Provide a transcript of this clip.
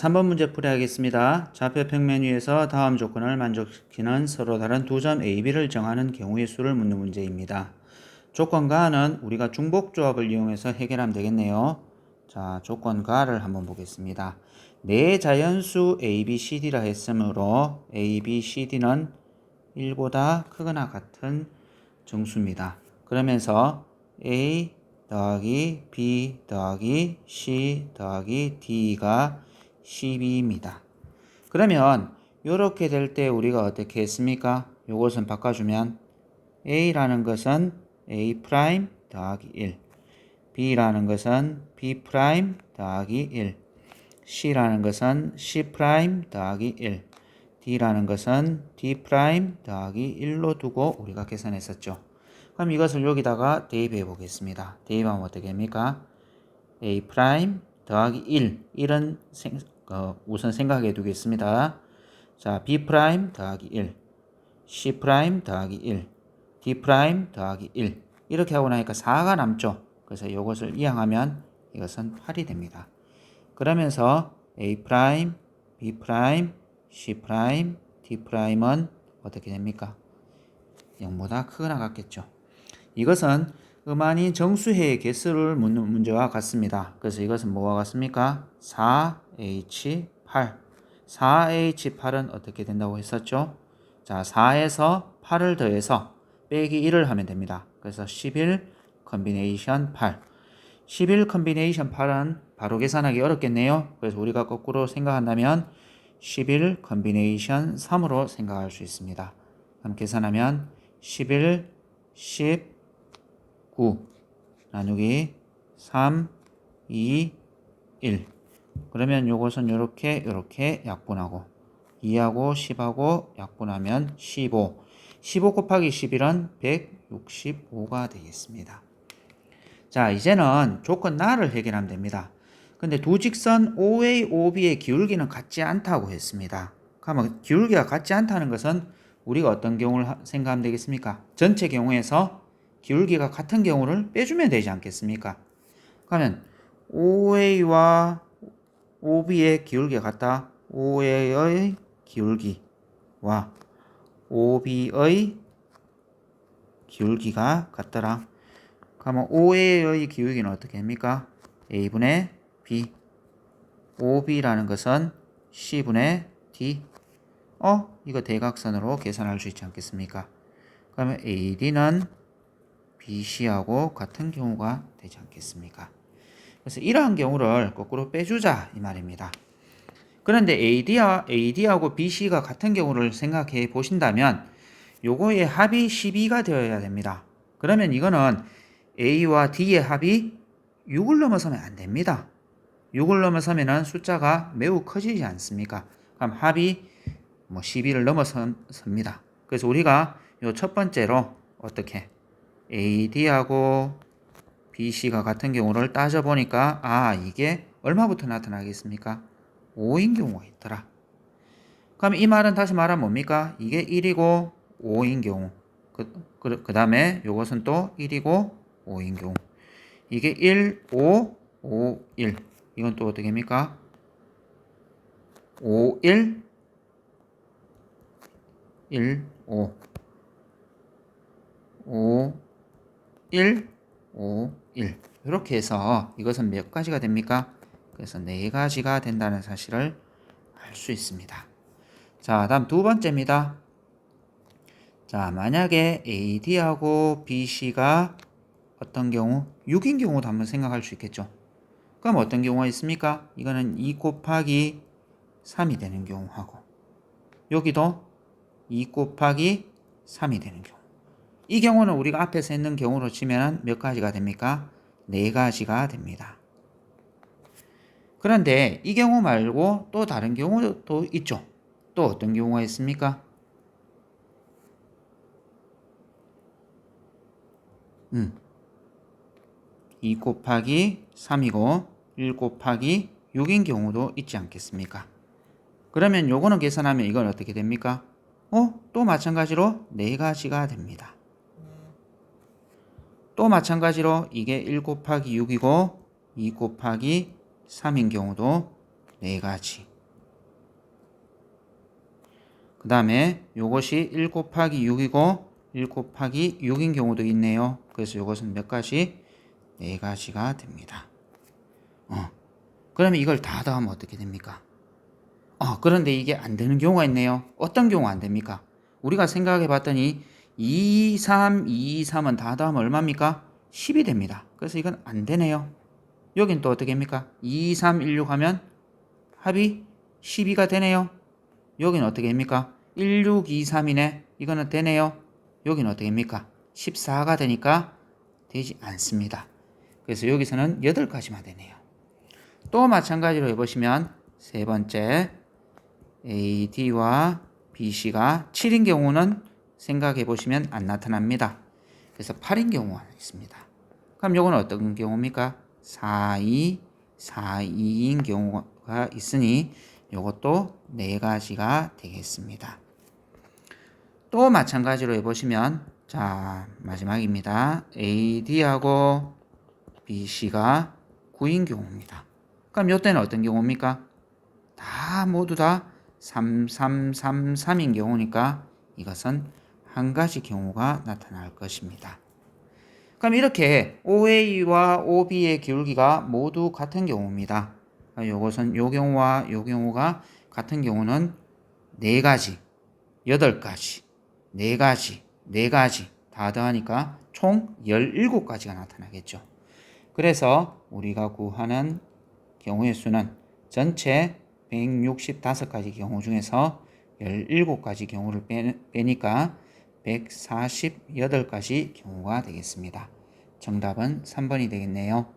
3번 문제 풀이하겠습니다. 좌표 평면 위에서 다음 조건을 만족시키는 서로 다른 두 점 A, B를 정하는 경우의 수를 묻는 문제입니다. 조건가는 우리가 중복조합을 이용해서 해결하면 되겠네요. 자, 조건가를 한번 보겠습니다. 네 자연수 A, B, C, D라 했으므로 A, B, C, D는 1보다 크거나 같은 정수입니다. 그러면서 A 더하기 B 더하기 C 더하기 D가 12입니다. 그러면 이렇게 될 때 우리가 어떻게 했습니까? 이것은 바꿔주면 A라는 것은 A' 더하기 1, B라는 것은 B' 더하기 1, C라는 것은 C' 더하기 1, D라는 것은 D' 더하기 1로 두고 우리가 계산했었죠. 그럼 이것을 여기다가 대입해 보겠습니다. 대입하면 어떻게 됩니까? A' 더하기 1, 1은 우선 생각해 두겠습니다. 자, B' 더하기 1, C' 더하기 1, D' 더하기 1 이렇게 하고 나니까 4가 남죠. 그래서 이것을 이항하면 이것은 8이 됩니다. 그러면서 A', B', C', D'은 어떻게 됩니까? 0보다 크거나 같겠죠. 이것은 음아닌 정수해의 개수를 묻는 문제와 같습니다. 그래서 이것은 뭐와 같습니까? 4H8. 4H8은 어떻게 된다고 했었죠? 자, 4에서 8을 더해서 빼기 1을 하면 됩니다. 그래서 11 컨비네이션 8. 11 컨비네이션 8은 바로 계산하기 어렵겠네요. 그래서 우리가 거꾸로 생각한다면 11 컨비네이션 3으로 생각할 수 있습니다. 그럼 계산하면 11, 10, 9 나누기 3, 2, 1. 그러면 요것은 요렇게 약분하고 2하고 10하고 약분하면 15. 15 곱하기 11은 165가 되겠습니다. 자, 이제는 조건 나를 해결하면 됩니다. 근데 두 직선 OA, OB의 기울기는 같지 않다고 했습니다. 그러면 기울기가 같지 않다는 것은 우리가 어떤 경우를 생각하면 되겠습니까? 전체 경우에서 기울기가 같은 경우를 빼주면 되지 않겠습니까? 그러면 OA와 OB의 기울기가 같다. OA의 기울기와 OB의 기울기가 같더라. 그러면 OA의 기울기는 어떻게 됩니까? A분의 B. OB라는 것은 C분의 D. 이거 대각선으로 계산할 수 있지 않겠습니까? 그러면 AD는 BC하고 같은 경우가 되지 않겠습니까? 그래서 이러한 경우를 거꾸로 빼주자 이 말입니다. 그런데 AD하고 BC가 같은 경우를 생각해 보신다면 요거의 합이 12가 되어야 됩니다. 그러면 이거는 A와 D의 합이 6을 넘어서면 안 됩니다. 6을 넘어서면 숫자가 매우 커지지 않습니까? 그럼 합이 12를 넘어섭니다. 그래서 우리가 요 첫 번째로 어떻게 AD하고 BC가 같은 경우를 따져보니까 이게 얼마부터 나타나겠습니까? 5인 경우가 있더라. 그럼 이 말은 다시 말하면 뭡니까? 이게 1이고 5인 경우 그 다음에 요것은 또 1이고 5인 경우 이게 1, 5, 5, 1 이건 또 어떻게 합니까? 5, 1, 1, 5 5, 1, 5, 1 이렇게 해서 이것은 몇 가지가 됩니까? 그래서 4가지가 된다는 사실을 알 수 있습니다. 자, 다음 두 번째입니다. 자, 만약에 AD하고 BC가 어떤 경우? 6인 경우도 한번 생각할 수 있겠죠. 그럼 어떤 경우가 있습니까? 이거는 2 곱하기 3이 되는 경우하고 여기도 2 곱하기 3이 되는 경우. 이 경우는 우리가 앞에서 했는 경우로 치면 몇 가지가 됩니까? 4가지가 됩니다. 그런데 이 경우 말고 또 다른 경우도 있죠. 또 어떤 경우가 있습니까? 2 곱하기 3이고 1 곱하기 6인 경우도 있지 않겠습니까? 그러면 요거는 계산하면 이건 어떻게 됩니까? 또 마찬가지로 4가지가 됩니다. 또 마찬가지로 이게 1 곱하기 6이고 2 곱하기 3인 경우도 4가지. 그 다음에 요것이 1 곱하기 6이고 1 곱하기 6인 경우도 있네요. 그래서 요것은 몇 가지? 4가지가 됩니다. 그러면 이걸 다 더하면 어떻게 됩니까? 그런데 이게 안 되는 경우가 있네요. 어떤 경우가 안 됩니까? 우리가 생각해 봤더니 2, 3, 2, 3은 다 더하면 얼마입니까? 10이 됩니다. 그래서 이건 안 되네요. 여긴 또 어떻게 합니까? 2, 3, 1, 6 하면 합이 12가 되네요. 여긴 어떻게 합니까? 1, 6, 2, 3이네. 이거는 되네요. 여긴 어떻게 합니까? 14가 되니까 되지 않습니다. 그래서 여기서는 8가지만 되네요. 또 마찬가지로 해보시면 세 번째 A, D와 B, C가 7인 경우는 생각해 보시면 안 나타납니다. 그래서 8인 경우가 있습니다. 그럼 요건 어떤 경우입니까? 4, 2, 4, 2인 경우가 있으니 요것도 4가지가 되겠습니다. 또 마찬가지로 해보시면 자 마지막입니다. A, D하고 B, C가 9인 경우입니다. 그럼 요때는 어떤 경우입니까? 다 모두 다 3, 3, 3, 3인 경우니까 이것은 한 가지 경우가 나타날 것입니다. 그럼 이렇게 OA와 OB의 기울기가 모두 같은 경우입니다. 이것은 요 경우와 요 경우가 같은 경우는 4가지, 8가지, 4가지, 4가지 다 더하니까 총 17가지가 나타나겠죠. 그래서 우리가 구하는 경우의 수는 전체 165가지 경우 중에서 17가지 경우를 빼니까 148가지 경우가 되겠습니다. 정답은 3번이 되겠네요.